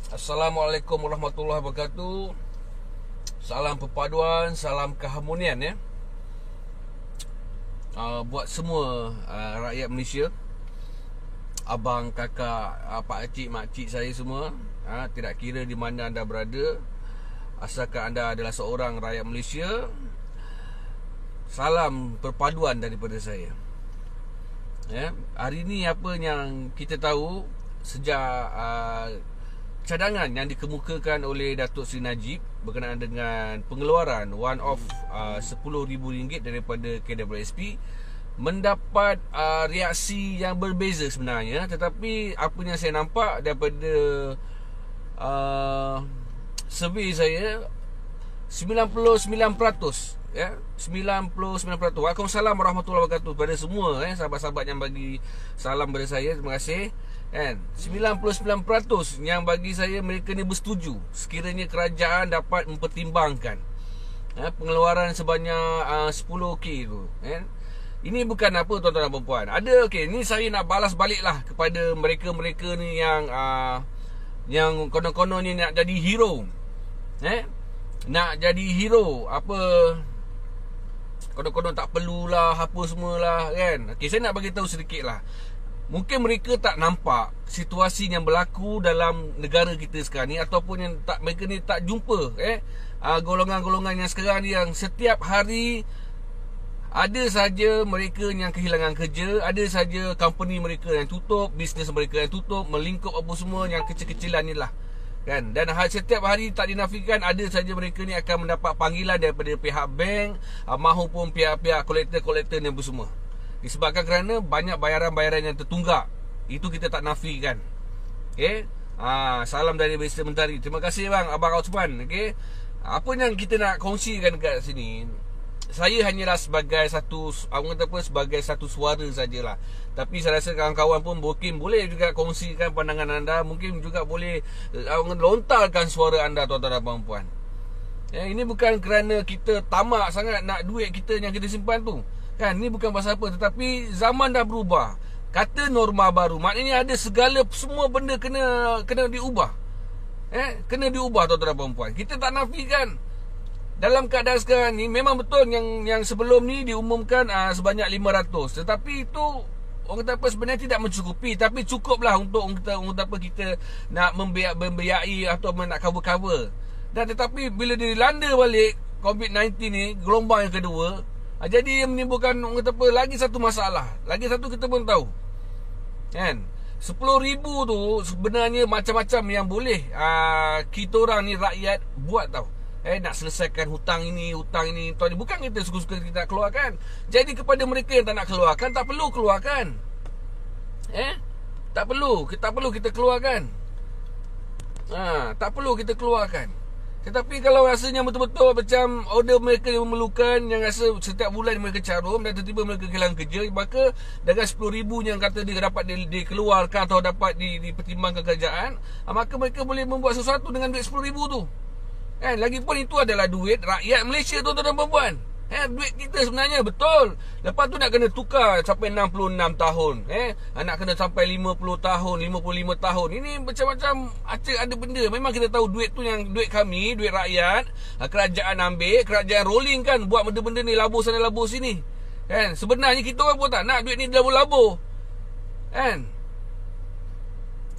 Assalamualaikum warahmatullahi wabarakatuh. Salam perpaduan, salam keharmonian ya. Buat semua rakyat Malaysia, abang, kakak, pak cik, mak cik saya semua, tidak kira di mana anda berada, asalkan anda adalah seorang rakyat Malaysia, salam perpaduan daripada saya. Ya, hari ni apa yang kita tahu sejak cadangan yang dikemukakan oleh Datuk Seri Najib berkenaan dengan pengeluaran one off RM10,000 daripada KWSP mendapat reaksi yang berbeza sebenarnya, tetapi apa yang saya nampak daripada survey saya 99% ya, 99%. Waalaikumsalam warahmatullahi wabarakatuh pada semua sahabat-sahabat yang bagi salam kepada saya. Terima kasih kan. 99% yang bagi saya mereka ni bersetuju sekiranya kerajaan dapat mempertimbangkan pengeluaran sebanyak 10K tu kan. Ini bukan apa tuan-tuan dan puan-puan. Ada okey, ni saya nak balas baliklah kepada mereka-mereka ni yang konon-konon ni nak jadi hero. Nak jadi hero apa, konon-konon tak perlulah apa semualah kan. Okey, saya nak bagi tahu sedikit lah. Mungkin mereka tak nampak situasi yang berlaku dalam negara kita sekarang ni, ataupun yang mereka ni tak jumpa golongan-golongan yang sekarang ni, yang setiap hari ada saja mereka yang kehilangan kerja, ada saja company mereka yang tutup, bisnes mereka yang tutup, melingkup apa semua yang kecil-kecilan ni lah kan. Dan setiap hari tak dinafikan ada saja mereka ni akan mendapat panggilan daripada pihak bank maupun pihak-pihak kolektor-kolektor ni apa semua, disebabkan kerana banyak bayaran-bayaran yang tertunggak. Itu kita tak nafikan. Okay. Salam dari Malaysia Mentari. Terima kasih bang, Abang Osman. Okay. Apa yang kita nak kongsikan dekat sini, saya hanyalah sebagai sebagai satu suara sajalah. Tapi saya rasa kawan-kawan pun mungkin boleh juga kongsikan pandangan anda, mungkin juga boleh lontarkan suara anda tuan-tuan dan puan-puan. Ini bukan kerana kita tamak sangat nak duit kita yang kita simpan tu kan. Ni bukan pasal apa, tetapi zaman dah berubah. Kata norma baru, maknanya ada semua benda kena diubah. Kena diubah tuan-tuan dan puan-puan. Kita tak nafikan. Dalam keadaan sekarang ni memang betul yang sebelum ni diumumkan sebanyak 500. Tetapi itu orang kata apa, sebenarnya tidak mencukupi. Tapi cukuplah untuk kita nak membiayai atau nak cover. Dan tetapi bila dilanda balik COVID-19 ni, gelombang yang kedua, jadi ia menimbulkan orang kata apa, lagi satu masalah. Lagi satu kita pun tahu kan, 10,000 tu sebenarnya macam-macam yang boleh kita orang ni rakyat buat tau. Nak selesaikan hutang ini. Bukan kita suka-suka kita nak keluarkan. Jadi kepada mereka yang tak nak keluarkan, tak perlu keluarkan. Tak perlu kita keluarkan. Tak perlu kita keluarkan. Tetapi kalau rasanya betul-betul macam order mereka yang memerlukan, yang rasa setiap bulan mereka carum dan tiba-tiba mereka kehilangan kerja, maka dengan 10,000 yang kata dia dapat dikeluarkan atau dapat dipertimbangkan kerajaan, maka mereka boleh membuat sesuatu dengan duit 10,000 tu. Lagipun itu adalah duit rakyat Malaysia tuan-tuan dan puan-puan. Duit kita sebenarnya, betul. Lepas tu nak kena tukar sampai 66 tahun. Nak kena sampai 50 tahun, 55 tahun. Ini macam-macam ada benda. Memang kita tahu duit tu yang duit kami, duit rakyat. Kerajaan ambil, kerajaan rolling kan, buat benda-benda ni, labur sana labur sini. Sebenarnya kita orang pun tak nak duit ni labur-labur.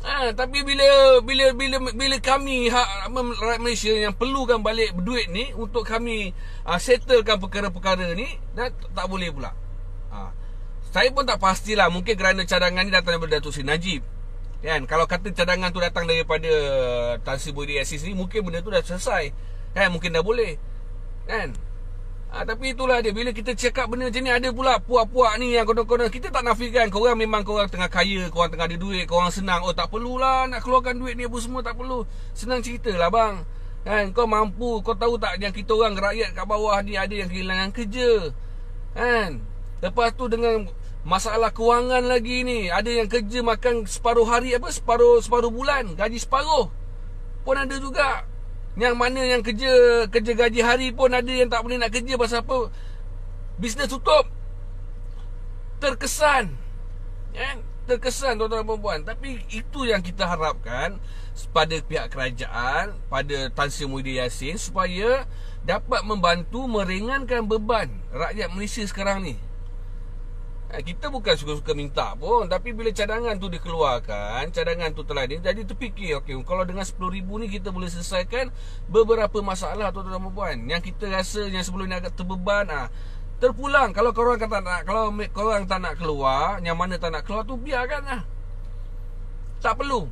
Tapi bila kami rakyat Malaysia yang perlukan balik duit ni untuk kami settlekan perkara-perkara ni, tak boleh pula. Saya pun tak pastilah, mungkin kerana cadangan ni datang daripada Datuk Seri Najib kalau kata cadangan tu datang daripada Tan Sri Muhyiddin Yassin ni, mungkin benda tu dah selesai mungkin dah boleh tapi itulah dia. Bila kita cakap benda macam ni, ada pula puak-puak ni yang konon-konon. Kita tak nafikan korang memang korang tengah kaya, korang tengah ada duit, korang senang. Tak perlulah nak keluarkan duit ni apa semua, tak perlu. Senang cerita lah bang. Kau mampu, kau tahu tak yang kita orang rakyat kat bawah ni ada yang kehilangan kerja. Lepas tu dengan masalah kewangan lagi ni, ada yang kerja makan separuh hari, separuh bulan, gaji separuh pun ada juga. Yang mana yang kerja gaji hari pun ada yang tak boleh nak kerja. Pasal apa? Bisnes tutup. Terkesan terkesan tuan-tuan dan puan-puan. Tapi itu yang kita harapkan pada pihak kerajaan, pada Tan Sri Muhyiddin Yassin, supaya dapat membantu meringankan beban rakyat Malaysia sekarang ni. Kita bukan suka-suka minta pun, tapi bila cadangan tu dikeluarkan, cadangan tu telah jadi terfikir, okey, kalau dengan 10,000 ni kita boleh selesaikan beberapa masalah tuan-tuan dan puan. Yang kita rasa yang sebelum ni agak terbeban, terpulang. Kalau korang kata nak, kalau korang tak nak keluar, yang mana tak nak keluar tu biarkan lah. Tak perlu.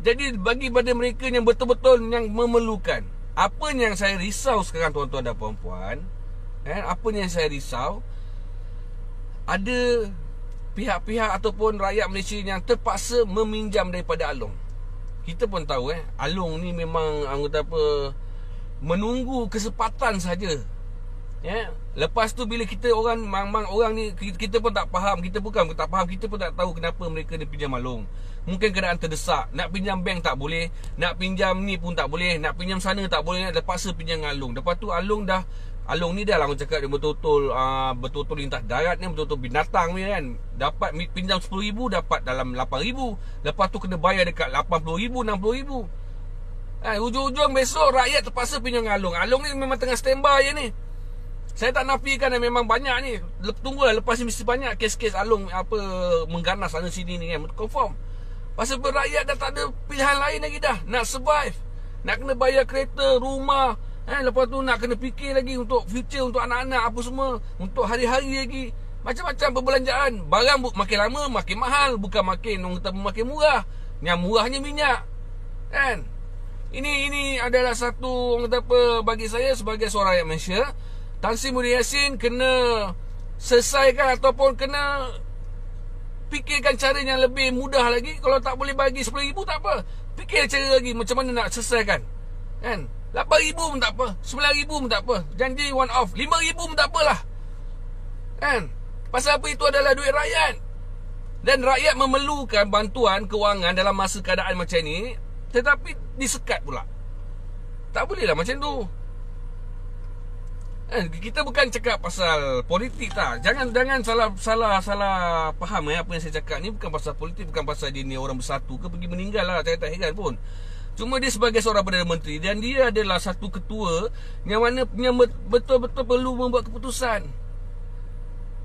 Jadi bagi pada mereka yang betul-betul yang memerlukan. Apa yang saya risau sekarang tuan-tuan dan puan-puan, apa yang saya risau, ada pihak-pihak ataupun rakyat Malaysia yang terpaksa meminjam daripada Along. Kita pun tahu Along ni memang menunggu kesempatan saja. Lepas tu bila kita orang ni kita pun tak faham, kita pun tak tahu kenapa mereka ni pinjam Along. Mungkin keadaan terdesak, nak pinjam bank tak boleh, nak pinjam ni pun tak boleh, nak pinjam sana tak boleh, terpaksa pinjam Along. Lepas tu Along ni dah lah orang cakap dia betul-betul lintas darat ni, betul-betul binatang ni kan. Dapat pinjam 10,000 dapat dalam 8,000. Lepas tu kena bayar dekat 80,000, 60,000. Ujung-ujung besok rakyat terpaksa pinjam Along. Along ni memang tengah standby je ni. Saya tak nafikan memang banyak ni. Tunggulah lepas ni mesti banyak kes-kes Along mengganas sana sini ni kan. Confirm. Pasal rakyat dah tak ada pilihan lain lagi dah. Nak survive, nak kena bayar kereta, rumah, lepas tu nak kena fikir lagi untuk future, untuk anak-anak apa semua, untuk hari-hari lagi. Macam-macam perbelanjaan. Barang makin lama makin mahal, bukan makin murah. Yang murahnya minyak. Kan? Ini adalah satu bagi saya sebagai seorang rakyat Malaysia, Tan Sri Muhyiddin Yassin kena selesaikan ataupun kena fikirkan cara yang lebih mudah lagi. Kalau tak boleh bagi 10,000 tak apa, fikir cara lagi macam mana nak selesaikan. Kan? 8,000 pun tak apa, 9,000 pun tak apa, janji one off 5,000 pun tak apalah. Kan? Pasal apa, itu adalah duit rakyat. Dan rakyat memerlukan bantuan kewangan dalam masa keadaan macam ni, tetapi disekat pula. Tak boleh lah macam tu. Kita bukan cakap pasal politik tak. Jangan salah faham apa yang saya cakap ni. Bukan pasal politik, bukan pasal dia ni orang bersatu ke pergi meninggal lah, saya tak heran pun. Cuma dia sebagai seorang Perdana Menteri, dan dia adalah satu ketua yang mana yang betul-betul perlu membuat keputusan.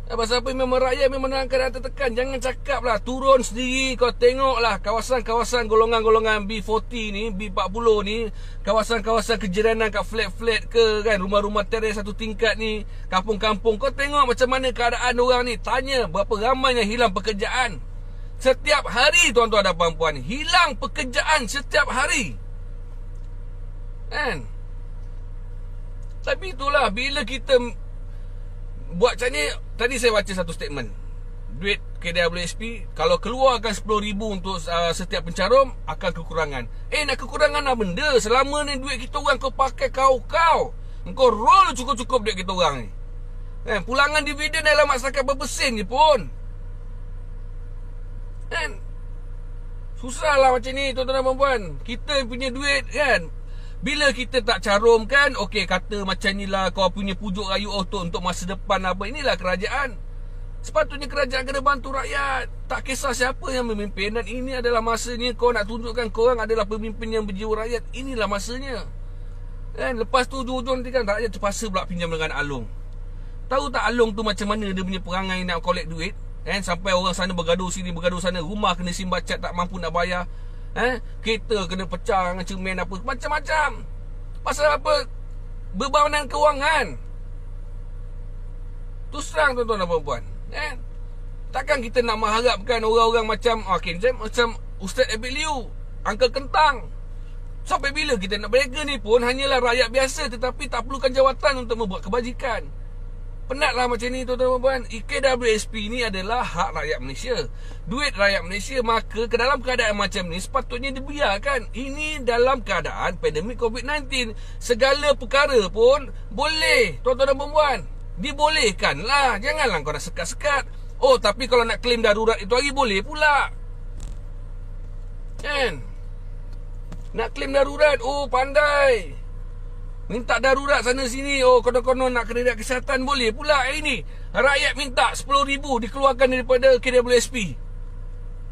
Pasal apa, memang rakyat memang dalam keadaan tertekan. Jangan cakap lah turun sendiri. Kau tengoklah kawasan-kawasan golongan-golongan B40 ni, B40 ni, kawasan-kawasan kejiranan kat flat-flat ke kan, rumah-rumah teres satu tingkat ni, kampung-kampung. Kau tengok macam mana keadaan orang ni. Tanya berapa ramai yang hilang pekerjaan setiap hari tuan-tuan dan puan-puan. Hilang pekerjaan setiap hari. Kan? Tapi itulah, bila kita buat macam ni. Tadi saya baca satu statement, duit KWSP kalau keluarkan 10,000 untuk setiap pencarum akan kekurangan. Nak kekurangan apa benda? Selama ni duit kita orang kau pakai kau engkau roll cukup-cukup duit kita orang ni. Pulangan dividen dalam masyarakat berbesin je pun. Susah lah macam ni tuan-tuan dan puan-puan. Kita punya duit kan, bila kita tak carumkan, okey kata macam ni lah, kau punya pujuk rayu untuk masa depan apa. Inilah kerajaan. Sepatutnya kerajaan kena bantu rakyat. Tak kisah siapa yang memimpin. Dan ini adalah masanya kau nak tunjukkan korang adalah pemimpin yang berjiwa rakyat. Inilah masanya. Kan? Lepas tu ujung-ujung nanti kan rakyat terpaksa pula pinjam dengan Along. Tahu tak Along tu macam mana dia punya perangai nak collect duit? Sampai orang sana bergaduh sini, bergaduh sana. Rumah kena simbacat tak mampu nak bayar. Kereta kena pecah dengan cermin apa, macam-macam. Pasal apa? Bebanan kewangan. Tu serang tuan-tuan dan puan-puan. Takkan kita nak mengharapkan orang-orang macam macam Ustaz Abid Liu, Uncle Kentang. Sampai bila kita nak? Mereka ni pun hanyalah rakyat biasa, tetapi tak perlukan jawatan untuk membuat kebajikan. Penatlah macam ni tuan-tuan dan puan. KWSP ni adalah hak rakyat Malaysia, duit rakyat Malaysia. Maka ke dalam keadaan macam ni sepatutnya dibiarkan. Ini dalam keadaan pandemik COVID-19. Segala perkara pun boleh tuan-tuan dan puan, dibolehkan lah. Janganlah kau nak sekat-sekat. Tapi kalau nak claim darurat itu hari boleh pula. Kan? Nak claim darurat, pandai minta darurat sana sini. Konon-konon nak kredit kesihatan boleh pula. Ini rakyat minta 10,000 dikeluarkan daripada KWSP.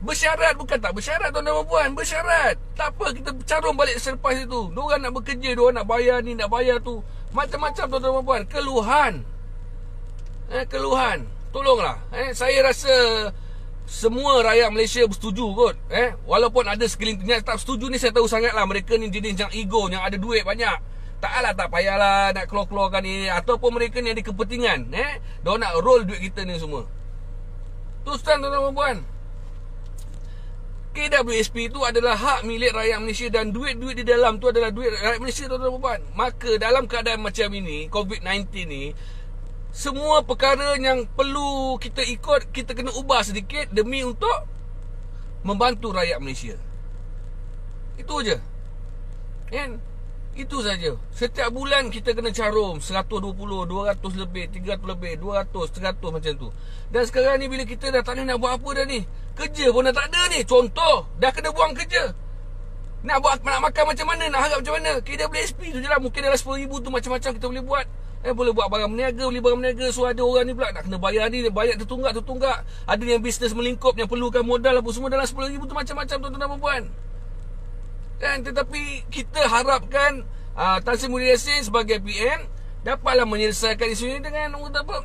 Bersyarat, bukan tak bersyarat tuan-tuan dan puan. Bersyarat. Tak apa, kita carum balik selepas itu. Diorang nak bekerja, diorang nak bayar ni, nak bayar tu. Macam-macam tuan-tuan dan puan. Keluhan. Keluhan. Tolonglah. Saya rasa semua rakyat Malaysia bersetuju kot. Walaupun ada segelintir yang tak setuju ni, saya tahu sangatlah mereka ni jenis yang ego, yang ada duit banyak. Taklah, tak payahlah nak keluar-keluarkan ni. Ataupun mereka ni ada kepentingan. Diorang nak roll duit kita ni semua. Terus terang tuan-tuan dan puan, KWSP itu adalah hak milik rakyat Malaysia dan duit-duit di dalam tu adalah duit rakyat Malaysia tuan-tuan dan puan. Maka dalam keadaan macam ini, COVID-19 ni, semua perkara yang perlu kita ikut, kita kena ubah sedikit demi untuk membantu rakyat Malaysia. Itu je. Kan? Itu saja. Setiap bulan kita kena carum 120, 200 lebih, 300 lebih, 200, 100 macam tu. Dan sekarang ni bila kita dah tak nak buat apa dah ni, kerja pun dah tak ada ni. Contoh, dah kena buang kerja. Nak makan macam mana, nak harap macam mana. KWSP tu je lah. Mungkin dalam 10,000 tu macam-macam kita boleh buat. Boleh buat barang berniaga, beli barang berniaga. So ada orang ni pula nak kena bayar ni, bayar tertunggak. Ada yang bisnes melingkup, yang perlukan modal apa semua. Dalam 10,000 tu macam-macam tuan-tuan dan puan. Kan? Tetapi kita harapkan Tan Sri Muhyiddin Yassin sebagai PM dapatlah menyelesaikan isu ini dengan apa,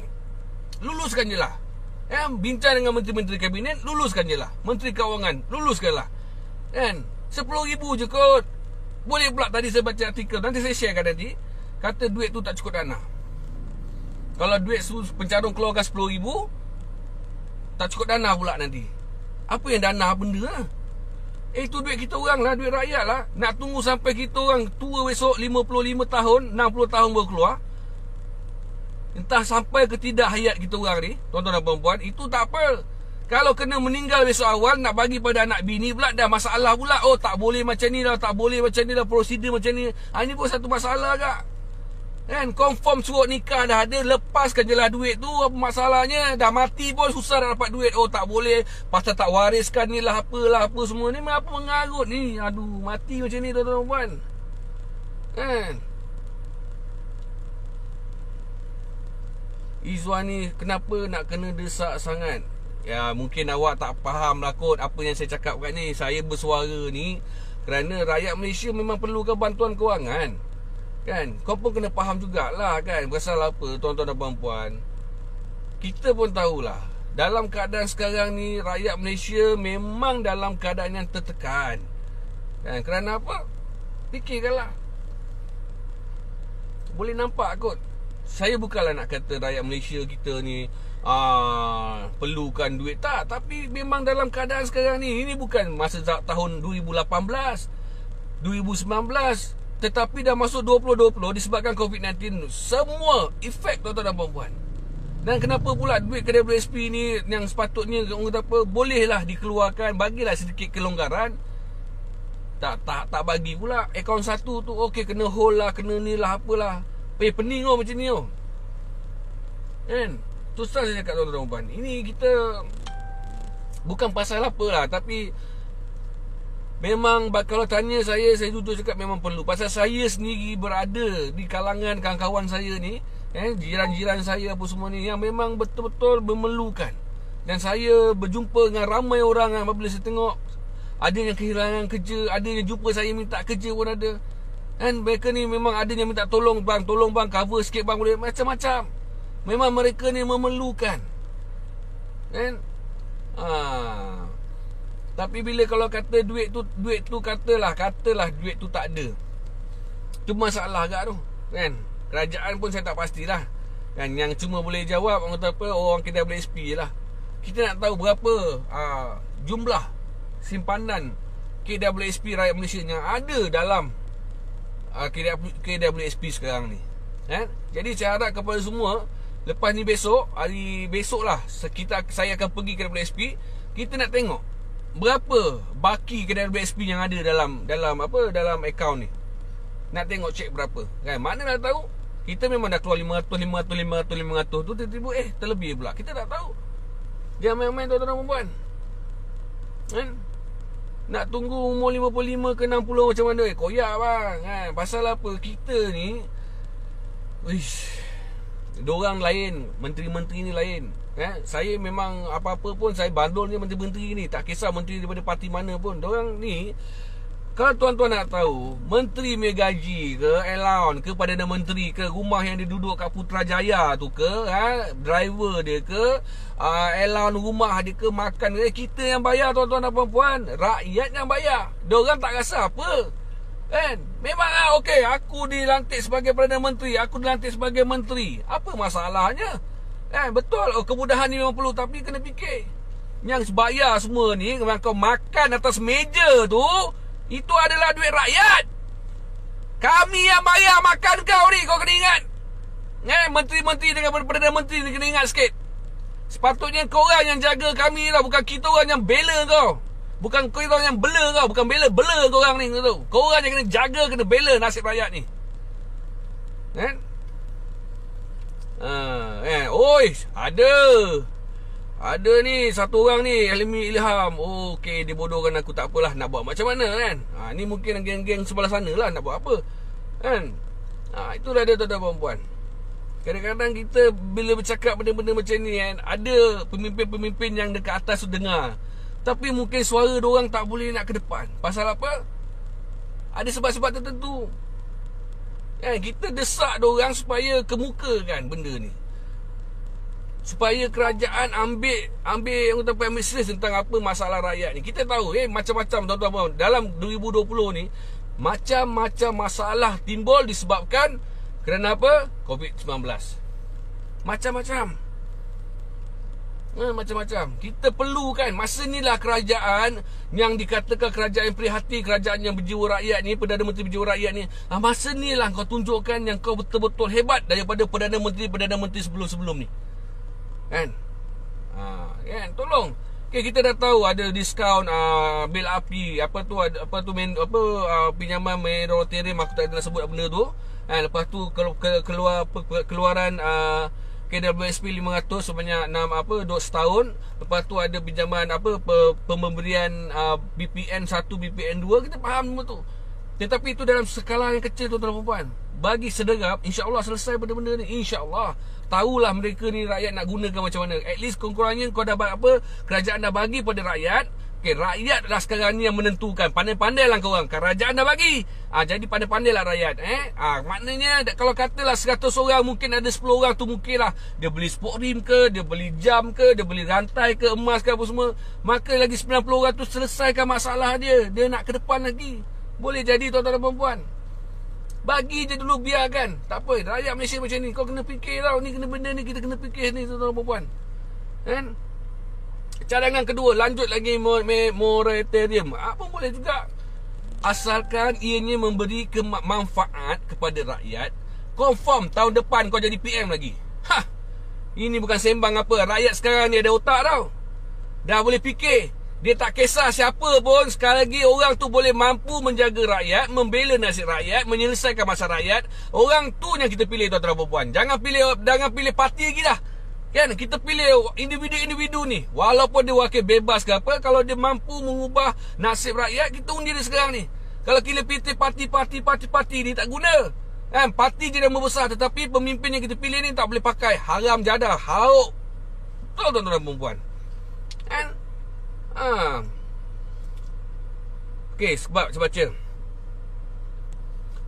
luluskan je lah. Bincang dengan menteri-menteri kabinet, luluskan je lah. Menteri Kewangan, luluskanlah. Kan? 10,000 je kot. Boleh pula tadi saya baca artikel, nanti saya sharekan nanti. Kata duit tu tak cukup dana. Kalau duit pencarum keluarkan 10,000, tak cukup dana pula nanti. Apa yang dana benda lah? Itu duit kita orang lah, duit rakyat lah. Nak tunggu sampai kita orang tua besok 55 tahun, 60 tahun baru keluar. Entah sampai ke tidak hayat kita orang ni, tuan-tuan dan puan-puan, itu tak apa. Kalau kena meninggal besok awal, nak bagi pada anak bini pula dah masalah pula. Oh, tak boleh macam ni lah, tak boleh macam ni lah, prosedur macam ni. Ini pun satu masalah kak. Kan, confirm surat nikah dah ada, lepaskan je lah duit tu. Apa masalahnya? Dah mati pun susah nak dapat duit. Oh, tak boleh, pasal tak wariskan ni lah, apalah, apa semua ni. Apa mengarut ni? Aduh, mati macam ni tuan-tuan dan puan. Kan? Izwan ni kenapa nak kena desak sangat? Ya, mungkin awak tak faham lah kot apa yang saya cakap kat ni. Saya bersuara ni kerana rakyat Malaysia memang perlukan bantuan kewangan. Kan? Kau pun kena faham jugalah kan, pasal apa tuan-tuan dan puan-puan. Kita pun tahulah, dalam keadaan sekarang ni rakyat Malaysia memang dalam keadaan yang tertekan. Kan? Kerana apa? Fikirkanlah. Boleh nampak kot. Saya bukanlah nak kata rakyat Malaysia kita ni perlukan duit, tak. Tapi memang dalam keadaan sekarang ni, ini bukan masa tahun 2018, 2019, tetapi dah masuk 2020 disebabkan COVID-19. Semua efek tuan-tuan dan puan-puan. Dan kenapa pula duit KWSP ni yang sepatutnya orang kata apa, bolehlah dikeluarkan, bagilah sedikit kelonggaran. Tak bagi pula. Akaun satu tu okey, kena hold lah, kena ni lah, apalah. Pening macam ni kan. Tu saya cakap tuan-tuan dan puan, ini kita bukan pasal apalah, tapi memang kalau tanya saya jujur cakap memang perlu. Pasal saya sendiri berada di kalangan kawan-kawan saya ni, jiran-jiran saya apa semua ni, yang memang betul-betul memerlukan. Dan saya berjumpa dengan ramai orang apabila saya tengok ada yang kehilangan kerja, ada yang jumpa saya minta kerja pun ada. Dan mereka ni memang ada yang minta tolong bang, cover sikit bang, boleh, macam-macam. Memang mereka ni memerlukan. Kan? Tapi bila kalau kata duit tu katalah duit tu tak ada, tu masalah agak tu. Kan? Kerajaan pun saya tak pastilah. Kan, yang cuma boleh jawab orang kata apa, orang KWSP je lah. Kita nak tahu berapa jumlah simpanan KWSP rakyat Malaysia yang ada dalam KWSP sekarang ni. Jadi saya harap kepada semua, lepas ni hari besok lah saya akan pergi KWSP. Kita nak tengok berapa baki KWSP yang ada dalam akaun ni. Nak tengok cek berapa. Kan? Mana nak tahu, kita memang dah keluar 500 tu, tiba-tiba terlebih pula. Kita tak tahu. Jangan main-main tuan-tuan dan puan. Kan? Nak tunggu umur 55 ke 60 macam mana? Koyak bang. Pasal apa? Kita ni, dorang lain, menteri-menteri ni lain. Saya memang apa-apa pun saya bandul ni menteri-menteri ni, tak kisah menteri daripada parti mana pun. Diorang ni, kalau tuan-tuan nak tahu, menteri punya gaji ke, allowance ke, Perdana Menteri ke, rumah yang dia duduk kat Putrajaya tu ke, driver dia ke, allowance rumah dia ke, makan dia, kita yang bayar tuan-tuan dan puan-puan. Rakyat yang bayar. Diorang tak rasa apa. Memang okey, aku dilantik sebagai Perdana Menteri, aku dilantik sebagai menteri. Apa masalahnya? Betul, kemudahan ni memang perlu, tapi kena fikir. Yang bayar semua ni, kau makan atas meja tu, itu adalah duit rakyat. Kami yang bayar makan kau ni, kau kena ingat. Menteri-menteri dengan Perdana Menteri ni kena ingat sikit. Sepatutnya korang yang jaga kami lah, bukan kita orang yang bela kau. Bukan kau orang yang bela kau, bukan bela korang ni, kau tahu. Korang yang kena jaga, kena bela nasib rakyat ni. Oi, ada ni satu orang ni, Helmi Ilham. Okey, dia bodohkan aku, tak apalah, nak buat macam mana kan. Ni mungkin geng-geng sebelah sana lah, nak buat apa kan. Itulah dia tuan-tuan puan. Kadang-kadang kita bila bercakap benda-benda macam ni kan, ada pemimpin-pemimpin yang dekat atas tu dengar, tapi mungkin suara diorang tak boleh nak ke depan. Pasal apa? Ada sebab-sebab tertentu. Kita desak diorang supaya kemukakan benda ni, supaya kerajaan ambil serius tentang apa masalah rakyat ni. Kita tahu macam-macam tuan-tuan, dalam 2020 ni macam-macam masalah timbul disebabkan kerana apa? COVID-19. Macam-macam. Macam-macam. Kita perlukan masa ni lah kerajaan yang dikatakan kerajaan yang prihatin, kerajaan yang berjiwa rakyat ni, Perdana Menteri berjiwa rakyat ni, masa ni lah kau tunjukkan yang kau betul-betul hebat daripada Perdana Menteri sebelum-sebelum ni. Tolong. Kita dah tahu ada diskaun bil api, pinjaman moratorium, aku tak nak sebut apa benda tu. Lepas tu keluaran KWSP 500 sebanyak 2 setahun. Lepas tu ada pinjaman pemberian BPN 1, BPN 2. Kita faham semua tu. Tetapi itu dalam skala yang kecil tuan-tuan dan puan. Bagi sederap, insya-Allah selesai benda-benda ni, insya-Allah. Tahulah mereka ni rakyat nak gunakan macam mana. At least kurang-kurangnya kau dah kerajaan dah bagi pada rakyat. Rakyat dah sekarang ni yang menentukan. Pandai-pandailah korang. Kerajaan dah bagi. Jadi pandai-pandailah rakyat. Maknanya kalau katalah 100 orang, mungkin ada 10 orang tu mungkin lah dia beli sport rim ke, dia beli jam ke, dia beli rantai ke, emas ke, apa semua. Maka lagi 90 orang tu selesaikan masalah dia. Dia nak ke depan lagi. Boleh jadi tuan-tuan dan puan-puan. Bagi je dulu, biarkan. Tak apa, rakyat Malaysia macam ni. Kau kena fikir tau, ni kena benda ni, kita kena fikir ni tuan-tuan dan puan-puan. Cadangan kedua, lanjut lagi moratorium. Apa boleh juga, asalkan ianya memberi manfaat kepada rakyat. Confirm tahun depan kau jadi PM lagi. Ini bukan sembang apa. Rakyat sekarang ni ada otak tau. Dah boleh fikir. Dia tak kisah siapa pun. Sekali lagi orang tu boleh mampu menjaga rakyat, membela nasib rakyat, menyelesaikan masalah rakyat. Orang tu yang kita pilih tuan-tuan dan puan. Jangan pilih parti lagi dah. Kita pilih individu-individu ni. Walaupun dia wakil bebas ke apa, kalau dia mampu mengubah nasib rakyat, kita undi dia sekarang ni. Kalau kita pilih parti ni tak guna. Parti je yang membesar, tetapi pemimpin yang kita pilih ni tak boleh pakai. Haram jadah, hauk. Betul tuan-tuan dan puan. Okey, sebab saya baca.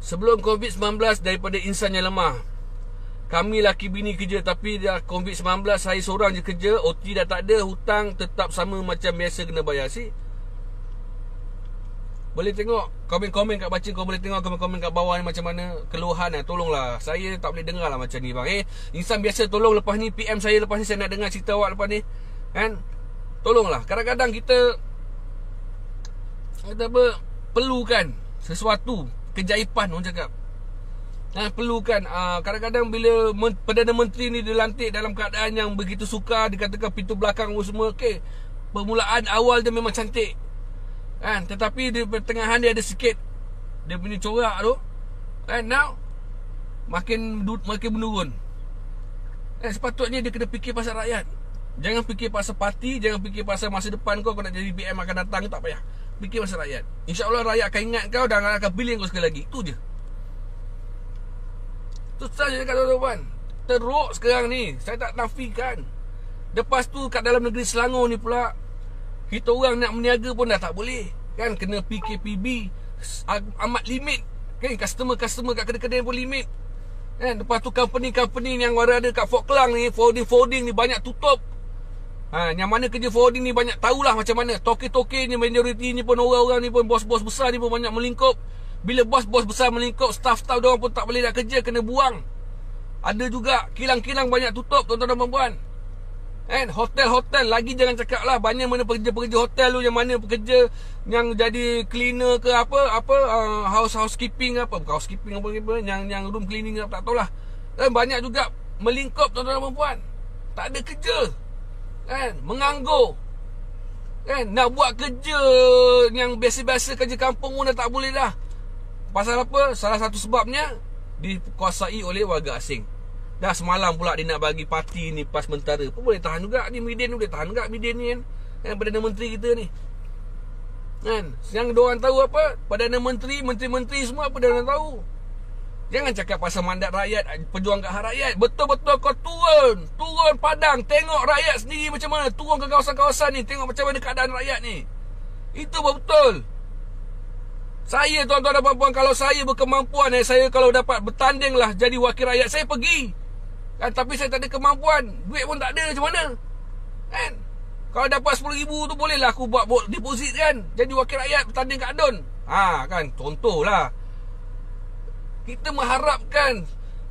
Sebelum COVID-19, daripada insan yang lemah, kami laki bini kerja, tapi dah COVID-19 saya seorang je kerja, OT dah tak ada, hutang tetap sama macam biasa kena bayar. Boleh tengok komen-komen kat baca, kau boleh tengok komen-komen kat bawah ni macam mana keluhan. Tolonglah, saya tak boleh dengar lah macam ni bang. Insan biasa tolong, lepas ni PM saya, lepas ni saya nak dengar cerita awak lepas ni. Tolonglah, kadang-kadang kita perlukan sesuatu keajaiban orang cakap. Perlukan kadang-kadang bila Perdana Menteri ni dilantik dalam keadaan yang begitu sukar, dikatakan pintu belakang semua okey, permulaan awal dia memang cantik tetapi di pertengahan dia ada sikit dia punya corak tu now makin menurun. Sepatutnya dia kena fikir pasal rakyat. Jangan fikir pasal parti, jangan fikir pasal masa depan kau nak jadi PM akan datang, tak payah. Fikir pasal rakyat. InsyaAllah rakyat akan ingat kau dan akan pilih kau sekali lagi. Itu je. Itu saja dekat tuan-tuan. Teruk sekarang ni. Saya tak nafikan. Lepas tu kat dalam negeri Selangor ni pula, kita orang nak berniaga pun dah tak boleh. Kan kena PKPB, amat limit. Kan customer kat kedai-kedai pun limit. Kan lepas tu company-company yang ada kat Fort Klang ni, forwarding ni banyak tutup. Yang mana kerja forwarding ni banyak tahulah macam mana. Toke-toke ni, majoriti ni pun, orang-orang ni pun, bos-bos besar ni pun banyak melingkup. Bila bos-bos besar melingkup, staff-staff diorang pun tak boleh nak kerja, kena buang. Ada juga kilang-kilang banyak tutup, tuan-tuan dan puan-puan. Kan hotel-hotel lagi jangan cakap lah. Banyak mana pekerja-pekerja hotel tu, yang mana pekerja yang jadi cleaner ke housekeeping bukan housekeeping yang room cleaning tak tahulah. Dan banyak juga melingkup, tuan-tuan dan puan-puan. Tak ada kerja. Kan menganggur. Kan nak buat kerja yang biasa-biasa, kerja kampung pun dah tak boleh dah. Pasal apa? Salah satu sebabnya dikuasai oleh warga asing. Dah semalam pula dia nak bagi parti ni PAS Mentara. Pun boleh tahan juga ni, Midin ni boleh tahan juga, Midin ni kan Perdana Menteri kita ni. Kan yang diorang tahu apa? Perdana Menteri, menteri-menteri semua apa diorang tahu. Jangan cakap pasal mandat rakyat, pejuang kat hak rakyat. Betul-betul kau turun padang, tengok rakyat sendiri macam mana. Turun ke kawasan-kawasan ni, tengok macam mana keadaan rakyat ni. Itu betul. Saya, tuan-tuan dan puan-puan, kalau saya berkemampuan, saya kalau dapat bertanding lah jadi wakil rakyat, saya pergi. Kan, tapi saya tak ada kemampuan, duit pun tak ada, macam mana? Kan? Kalau dapat RM10,000 tu bolehlah aku buat deposit kan, jadi wakil rakyat bertanding kat Adun. Kan, contohlah. Kita mengharapkan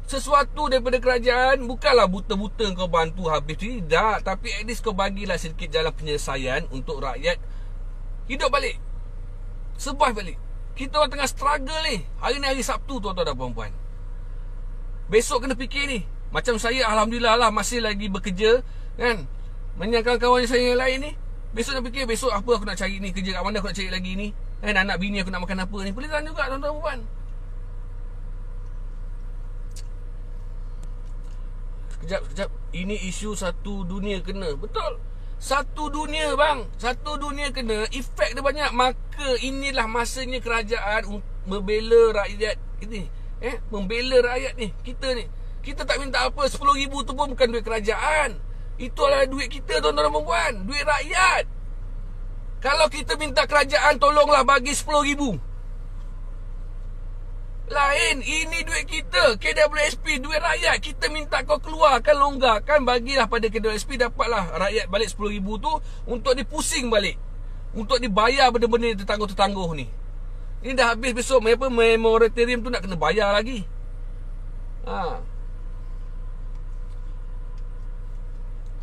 sesuatu daripada kerajaan, bukanlah buta-buta kau bantu habis, tidak. Tapi at least kau bagilah sedikit jalan penyelesaian untuk rakyat hidup balik, survive balik. Kita orang tengah struggle ni. Hari ni hari Sabtu, tuan-tuan dan puan-puan. Besok kena fikir ni. Macam saya, alhamdulillah lah, masih lagi bekerja. Kan, banyak kawan-kawan saya yang lain ni, besok nak fikir, besok apa aku nak cari ni, kerja kat mana aku nak cari lagi ni. Kan, anak bini aku nak makan apa ni. Pelitan juga, tuan-tuan dan puan. Sekejap. Ini isu satu dunia kena. Betul. Satu dunia bang, satu dunia kena, efek dia banyak. Maka inilah masanya kerajaan membela rakyat ini. Membela rakyat ni, kita ni. Kita tak minta apa, RM10,000 tu pun bukan duit kerajaan. Itu adalah duit kita, tuan-tuan dan puan, duit rakyat. Kalau kita minta kerajaan tolonglah bagi RM10,000, lain, ini duit kita, KWSP, duit rakyat. Kita minta kau keluarkan, longgarkan, bagilah pada KWSP, dapatlah rakyat balik RM10,000 tu untuk dipusing balik, untuk dibayar benda-benda tertangguh-tertangguh ni. Ini dah habis, besok moratorium tu nak kena bayar lagi.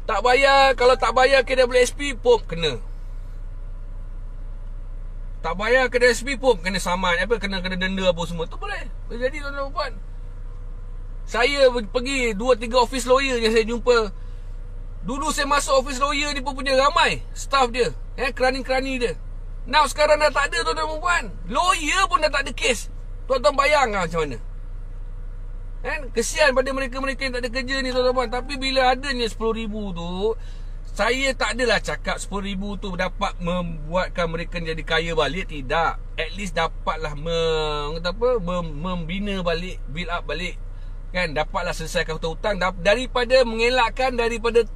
Tak bayar, kalau tak bayar KWSP pun kena. Tak bayar KWSP pun kena saman, kena denda apa semua. Tu boleh. Jadi tuan-tuan dan puan, saya pergi 2-3 office lawyer yang saya jumpa. Dulu saya masuk office lawyer ni pun punya ramai staff dia, kerani-kerani dia. Now sekarang dah tak ada, tuan-tuan dan puan. Lawyer pun dah tak ada kes. Tuan-tuan bayang macam mana. Kesian pada mereka-mereka yang tak ada kerja ni, tuan-tuan dan puan. Tapi bila adanya RM10,000 tu, saya tak adalah cakap RM10,000 tu dapat membuatkan mereka jadi kaya balik. Tidak. At least dapatlah membina balik, build up balik. Kan, dapatlah selesaikan hutang-hutang, daripada mengelakkan daripada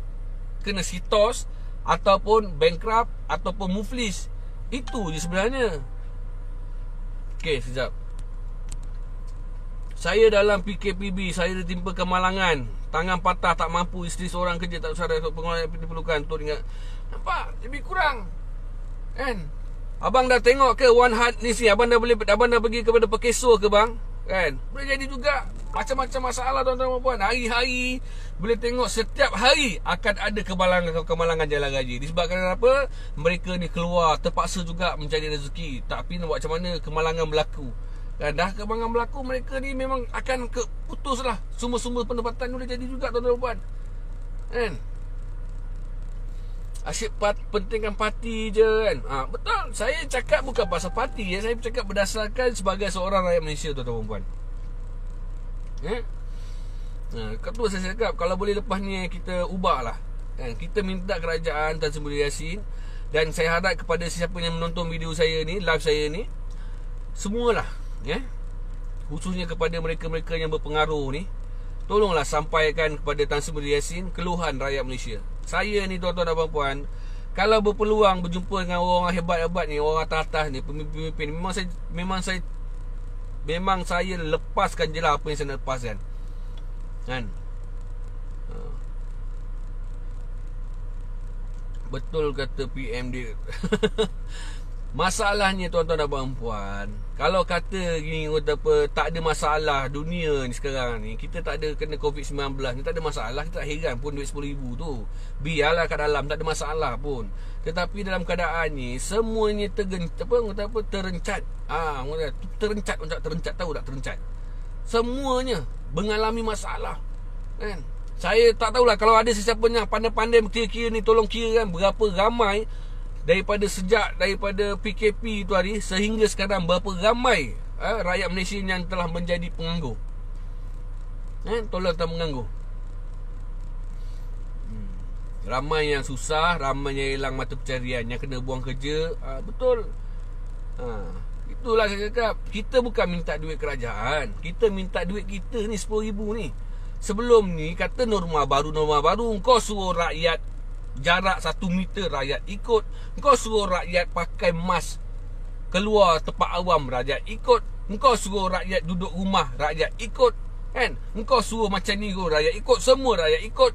kena sitos ataupun bankrupt ataupun muflis. Itu je sebenarnya. Okey, sekejap. Saya dalam PKPB, saya ditimpa kemalangan, tangan patah, tak mampu, isteri seorang kerja tak usah untuk pengeluaran yang diperlukan untuk ingat. Nampak? Lebih kurang. Kan? Abang dah tengok ke One Heart ni sini? Abang dah pergi kepada Pekeso ke bang? Kan? Boleh jadi juga macam-macam masalah, tuan-tuan dan puan. Hari-hari boleh tengok setiap hari akan ada kemalangan jalan raya. Disebabkan apa? Mereka ni keluar, terpaksa juga mencari rezeki. Tapi nak buat macam mana, kemalangan berlaku. Dan dah kemalangan berlaku, mereka ni memang akan putus lah. Sumber-sumber pendapatan boleh jadi juga, tuan-tuan dan puan. Kan? Asyik pentingkan parti je kan. Betul. Saya cakap bukan pasal parti, saya cakap berdasarkan sebagai seorang rakyat Malaysia, tuan-tuan dan puan. Ketua saya cakap, kalau boleh lepas ni kita ubahlah. Kita minta kerajaan Tan Sri Muhyiddin Yassin, dan saya harap kepada siapa yang menonton video saya ni, live saya ni, semualah, khususnya kepada mereka-mereka yang berpengaruh ni, tolonglah sampaikan kepada Tan Sri Muhyiddin Yassin keluhan rakyat Malaysia. Saya ni tuan-tuan dan puan-puan, kalau berpeluang berjumpa dengan orang hebat-hebat ni, orang atas-atas ni, pemimpin-pemimpin, memang saya lepaskan je lah apa yang saya nak lepaskan. Kan? Betul kata PM dia. Masalahnya tuan-tuan dan puan-puan, kalau kata gini apa, tak ada masalah dunia ni sekarang ni, kita tak ada kena COVID-19 ni, tak ada masalah, kita tak heran pun duit 10,000 tu. Biarlah kat dalam, tak ada masalah pun. Tetapi dalam keadaan ni semuanya terencat. Terencat, tahu tak terencat? Semuanya mengalami masalah. Kan? Saya tak tahulah kalau ada sesiapa yang pandai-pandai kira-kira ni, tolong kira kan berapa ramai daripada PKP tu hari sehingga sekarang, berapa ramai rakyat Malaysia yang telah menjadi penganggur. Tolong tak menganggur. Ramai yang susah, ramai yang hilang mata pencarian, yang kena buang kerja. Betul. Itulah saya cakap, kita bukan minta duit kerajaan, kita minta duit kita ni 10,000 ni. Sebelum ni kata norma baru, kau suruh rakyat jarak 1 meter, rakyat ikut. Kau suruh rakyat pakai mask keluar tempat awam, rakyat ikut. Kau suruh rakyat duduk rumah, rakyat ikut. Kan? Kau suruh macam ni, rakyat ikut. Semua rakyat ikut.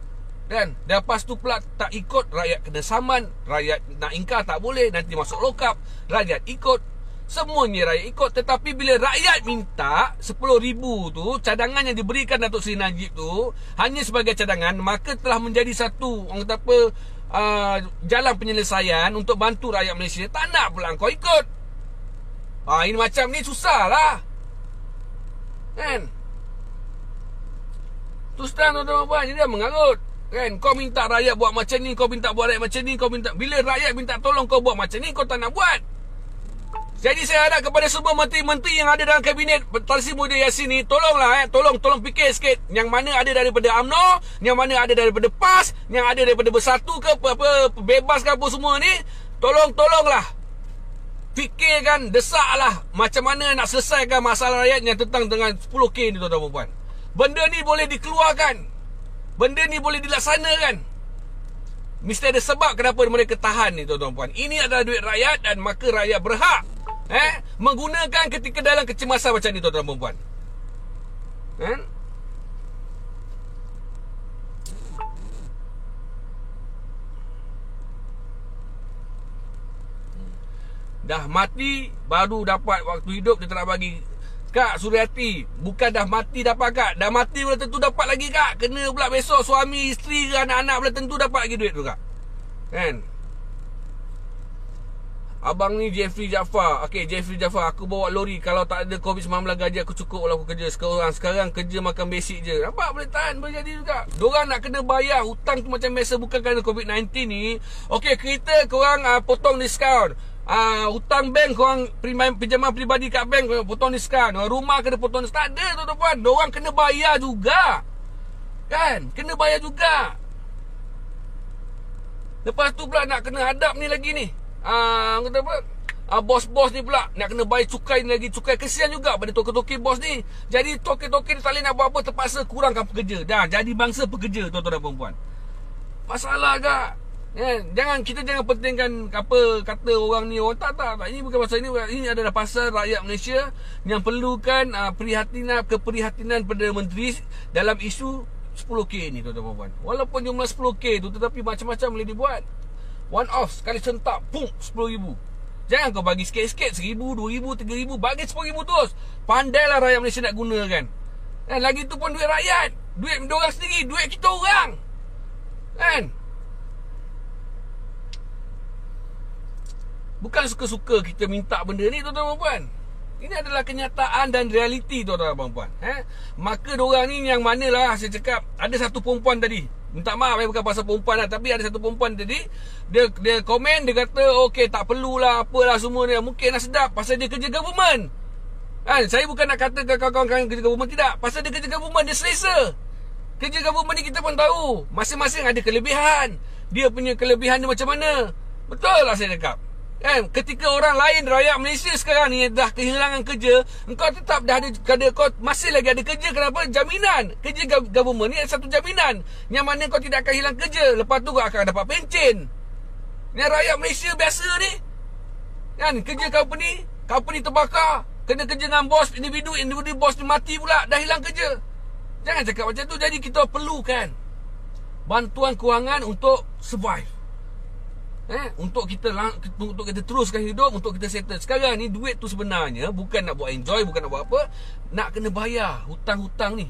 Kan? Dan lepas tu pula tak ikut, rakyat kena saman. Rakyat nak ingkar tak boleh, nanti masuk lokap. Rakyat ikut. Semuanya rakyat ikut. Tetapi bila rakyat minta 10,000 tu, cadangan yang diberikan Datuk Seri Najib tu hanya sebagai cadangan, maka telah menjadi satu, orang kata apa, jalan penyelesaian untuk bantu rakyat Malaysia. Tak nak pula kau ikut. Ini macam ni susah lah. Kan? Terus terang tuan-tuan, dia mengarut. Kan? Kau minta rakyat buat macam ni, kau minta buat rakyat macam ni, bila rakyat minta tolong kau buat macam ni, kau tak nak buat. Jadi saya harap kepada semua menteri-menteri yang ada dalam kabinet Tan Sri Muhyiddin Yassin ni, tolonglah tolong fikir sikit, yang mana ada daripada UMNO, yang mana ada daripada PAS, yang ada daripada Bersatu ke apa bebas ke apa semua ni, tolonglah fikirkan, desaklah macam mana nak selesaikan masalah rakyat yang tentang dengan 10K ni tuan-tuan puan. Benda ni boleh dikeluarkan, benda ni boleh dilaksanakan. Mesti ada sebab kenapa mereka tahan ni tuan-tuan puan. Ini adalah duit rakyat dan maka rakyat berhak menggunakan ketika dalam kecemasan macam ni tuan-tuan puan. Dah mati baru dapat, waktu hidup dia tak nak bagi. Kak Suryati, bukan dah mati dapat kak, dah mati belum tentu dapat lagi kak. Kena pula besok suami, isteri ke anak-anak belum tentu dapat lagi duit tu kak. Kan? Abang ni Jeffrey Jaafar. Okey, Jeffrey Jaafar, aku bawa lori. Kalau tak ada COVID-19 gaji aku cukup kalau aku kerja. Sekarang kerja makan basic je. Nampak boleh tahan, boleh jadi juga. Diorang nak kena bayar hutang tu macam biasa, bukan kerana COVID-19 ni. Okey, kereta korang potong diskaun. Hutang bank korang, pinjaman peribadi kat bank korang potong diskaun. Rumah kena potong diskaun. Tak ada tuan-tuan. Diorang kena bayar juga. Kan? Kena bayar juga. Lepas tu pula nak kena hadap ni lagi ni. Kata apa? Bos-bos ni pula nak kena bayar cukai ni lagi. Cukai, kesian juga pada token-token bos ni. Jadi token-token tak boleh nak buat apa, terpaksa kurangkan pekerja. Dah jadi bangsa pekerja tuan-tuan dan puan-puan. Masalah agak. Jangan pentingkan apa kata orang ni, orang tak. Ini bukan pasal ini adalah pasal rakyat Malaysia yang perlukan keprihatinan pada menteri dalam isu 10K ni tuan-tuan dan puan-puan. Walaupun jumlah 10K tu, tetapi macam-macam boleh dibuat. One off, sekali sentak, pum, 10,000. Jangan kau bagi sikit-sikit, 1,000, 2,000, 3,000, bagi 10,000 terus. Pandailah rakyat Malaysia nak gunakan. Dan lagi tu pun duit rakyat, duit diorang sendiri, duit kita orang. Kan? Bukan suka-suka kita minta benda ni tuan-tuan dan puan. Ini adalah kenyataan dan realiti tuan-tuan dan puan. Maka diorang ni yang manalah, saya cakap, ada satu perempuan tadi. Minta maaf, bukan pasal perempuan lah, tapi ada satu perempuan tadi, dia komen, dia kata okey tak perlulah apalah semua ni, mungkin nak sedap pasal dia kerja government. Saya bukan nak kata kawan-kawan kerja government, tidak. Pasal dia kerja government, dia selesa. Kerja government ni kita pun tahu masing-masing ada kelebihan. Dia punya kelebihan dia macam mana. Betul lah saya cakap. Kan, ketika orang lain, rakyat Malaysia sekarang ni dah kehilangan kerja, engkau tetap dah ada, kau masih lagi ada kerja. Kenapa? Jaminan. Kerja government ni satu jaminan, yang mana kau tidak akan hilang kerja. Lepas tu kau akan dapat pencen. Yang rakyat Malaysia biasa ni, kan, kerja company terbakar, kena kerja dengan bos, individu bos ni mati pula, dah hilang kerja. Jangan cakap macam tu. Jadi kita perlukan bantuan kewangan untuk survive. Untuk kita teruskan hidup, untuk kita settle. Sekarang ni duit tu sebenarnya bukan nak buat enjoy, bukan nak buat apa, nak kena bayar hutang-hutang ni.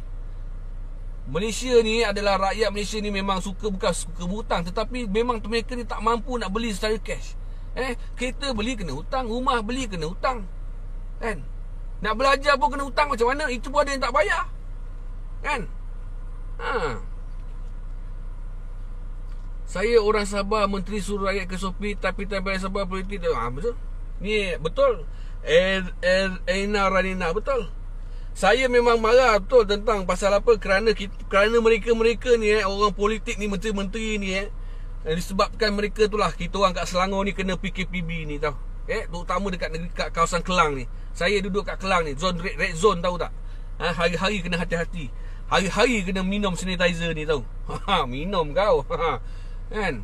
Malaysia ni adalah, rakyat Malaysia ni memang bukan suka berhutang, tetapi memang mereka ni tak mampu nak beli secara cash. Kereta beli kena hutang, rumah beli kena hutang, kan? Nak belajar pun kena hutang. Macam mana? Itu pun ada yang tak bayar, kan? Saya orang Sabah, menteri suruh rakyat ke Shopee, tapi tak bayar Sabah politik. Betul. Ni betul. Aina Ranina, betul. Saya memang marah betul tentang pasal apa, kerana mereka ni orang politik ni, menteri-menteri ni disebabkan mereka tu lah kita orang kat Selangor ni kena PKPB ni tau. Terutama dekat kawasan Kelang ni. Saya duduk kat Kelang ni, red zone tahu tak? Hari-hari kena hati-hati. Hari-hari kena minum sanitizer ni tahu. Minum kau. Kan?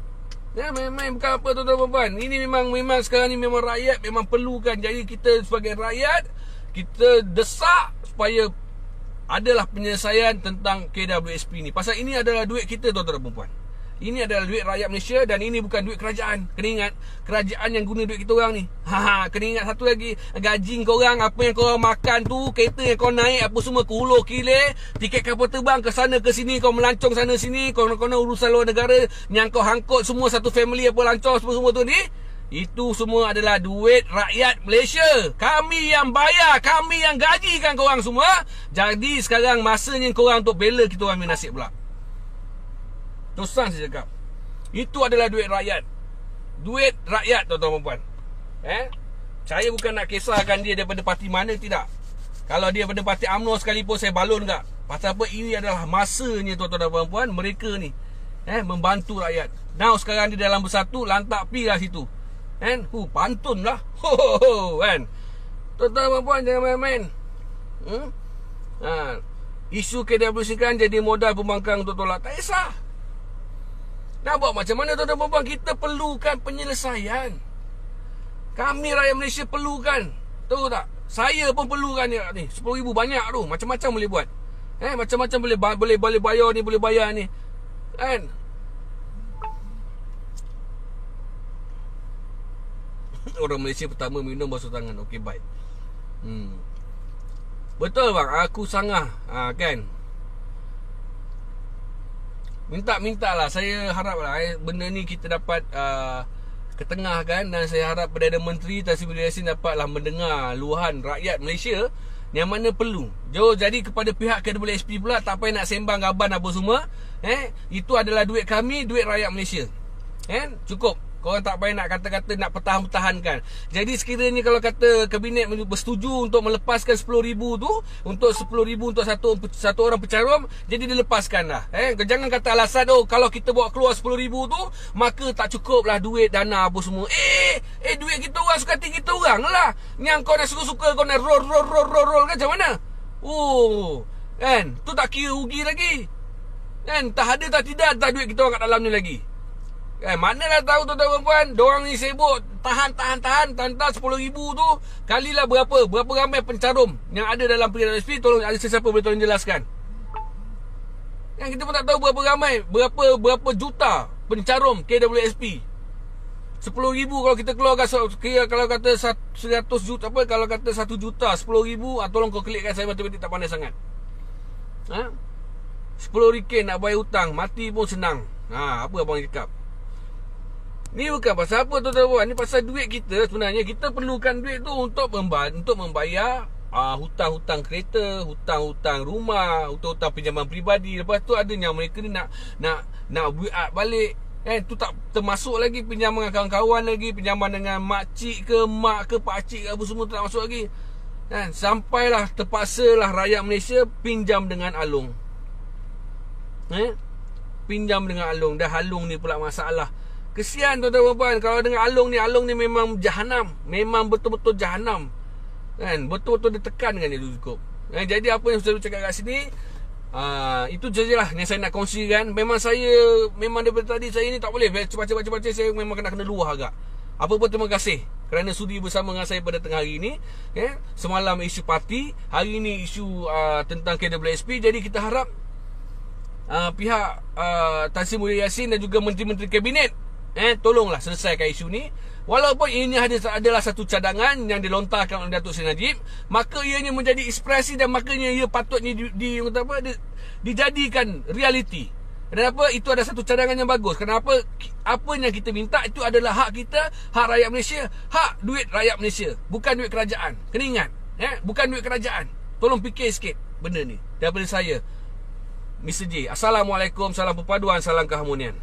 Memang bukan apa tuan-tuan. Ini memang sekarang ni memang rakyat memang perlukan. Jadi kita sebagai rakyat, kita desak supaya adalah penyelesaian tentang KWSP ni. Pasal ini adalah duit kita tuan-tuan dan puan. Ini adalah duit rakyat Malaysia, dan ini bukan duit kerajaan. Kena ingat, kerajaan yang guna duit kita orang ni. Kena ingat satu lagi, gaji korang, apa yang korang makan tu, kereta yang kau naik, apa semua ke hulu kilir, tiket kapal terbang ke sana ke sini, kau melancong sana sini, kau urusan luar negara yang kau hangkut semua satu family apa lancong semua tu ni, itu semua adalah duit rakyat Malaysia. Kami yang bayar, kami yang gajikan korang semua. Jadi sekarang masanya korang untuk bela kita orang punya nasib pula. Terus terang saya cakap, itu adalah duit rakyat. Duit rakyat tuan-tuan dan puan. Saya bukan nak kisahkan dia daripada parti mana, tidak. Kalau dia daripada parti UMNO sekalipun saya balon tak. Pasal apa? Ini adalah masanya tuan-tuan dan puan, mereka ni membantu rakyat. Now sekarang dia dalam bersatu, lantak pi lah situ. Pantun lah. Kan? Tuan-tuan dan puan, jangan main-main. Isu KWSP kan jadi modal pembangkang untuk tolak. Tak kisah. Nak buat macam mana tuan-tuan dan puan, kita perlukan penyelesaian. Kami rakyat Malaysia perlukan. Tahu tak? Saya pun perlukan ni. 10,000 banyak tu. Macam-macam boleh buat. Macam-macam boleh bayar ni, boleh bayar ni. Kan? Orang Malaysia pertama minum basuh tangan. Okey, baik. Betul bang, aku sangah. Kan? Minta lah. Saya harap lah benda ni kita dapat ketengahkan. Dan saya harap Perdana Menteri Tan Sri Balin Yassin dapatlah mendengar luahan rakyat Malaysia yang mana perlu. Jadi kepada pihak KWSP pula, tak payah nak sembang gaban apa semua. Itu adalah duit kami, duit rakyat Malaysia. Cukup. Korang tak payah nak kata-kata nak pertahan-pertahankan. Jadi sekiranya kalau kata kabinet bersetuju untuk melepaskan 10,000 tu, untuk 10,000 untuk satu orang pencarum, jadi dilepaskan lah. Jangan kata alasan, kalau kita bawa keluar 10,000 tu, maka tak cukup lah duit dana apa semua. Duit kita orang, suka hati kita orang lah. Yang kau dah suka-suka, kau nak roll kan, macam mana? Kan? Tu tak kira rugi lagi. Kan? Tak ada tak tidak, tak duit kita orang kat dalam ni lagi. Manalah tahu tuan-tuan dan puan, diorang ni sibuk tahan 10,000 tu kalilah berapa ramai pencarum yang ada dalam PWSP. Tolong ada sesiapa boleh tolong jelaskan. Yang kita pun tak tahu berapa ramai, berapa juta pencarum KWSP. 10,000 kalau kita keluarkan, kalau kata 100 juta, apa kalau kata 1 juta 10,000, tolong kau klikkan, saya matematik tak pandai sangat. 10 ringgit nak bayar hutang, mati pun senang. Apa abang cakap? Ni bukan pasal apa tuan-tuan. Ni pasal duit kita. Sebenarnya kita perlukan duit tu untuk membayar hutang-hutang kereta, hutang-hutang rumah, hutang-hutang pinjaman peribadi. Lepas tu ada yang mereka ni nak build up balik. Tu tak termasuk lagi pinjaman dengan kawan-kawan lagi, pinjaman dengan makcik ke, mak ke, pakcik ke, apa semua tu tak masuk lagi. Sampailah terpaksalah rakyat Malaysia pinjam dengan Along. Pinjam dengan Along. Dah Along ni pula masalah. Kesian tuan-tuan puan. Kalau dengan Along ni memang jahanam. Memang betul-betul jahanam. Kan? Betul-betul ditekan kan dia cukup. Jadi apa yang saya cakap kat sini, itu je lah yang saya nak kongsikan. Memang daripada tadi saya ni tak boleh baca-baca, saya memang kena luah agak. Apa pun terima kasih kerana sudi bersama dengan saya pada tengah hari ni. Semalam isu parti, hari ni isu tentang KWSP. Jadi kita harap pihak Tan Sri Muhyiddin Yassin dan juga menteri-menteri kabinet tolonglah selesaikan isu ni. Walaupun ini adalah satu cadangan yang dilontarkan oleh Datuk Seri Najib, maka ianya menjadi ekspresi dan makanya ia patutnya dijadikan realiti. Kenapa? Itu ada satu cadangan yang bagus. Kenapa? Apa yang kita minta itu adalah hak kita, hak rakyat Malaysia, hak duit rakyat Malaysia, bukan duit kerajaan. Kena ingat, bukan duit kerajaan. Tolong fikir sikit benda ni. Daripada saya, Mr. J. Assalamualaikum, salam perpaduan, salam keharmonian.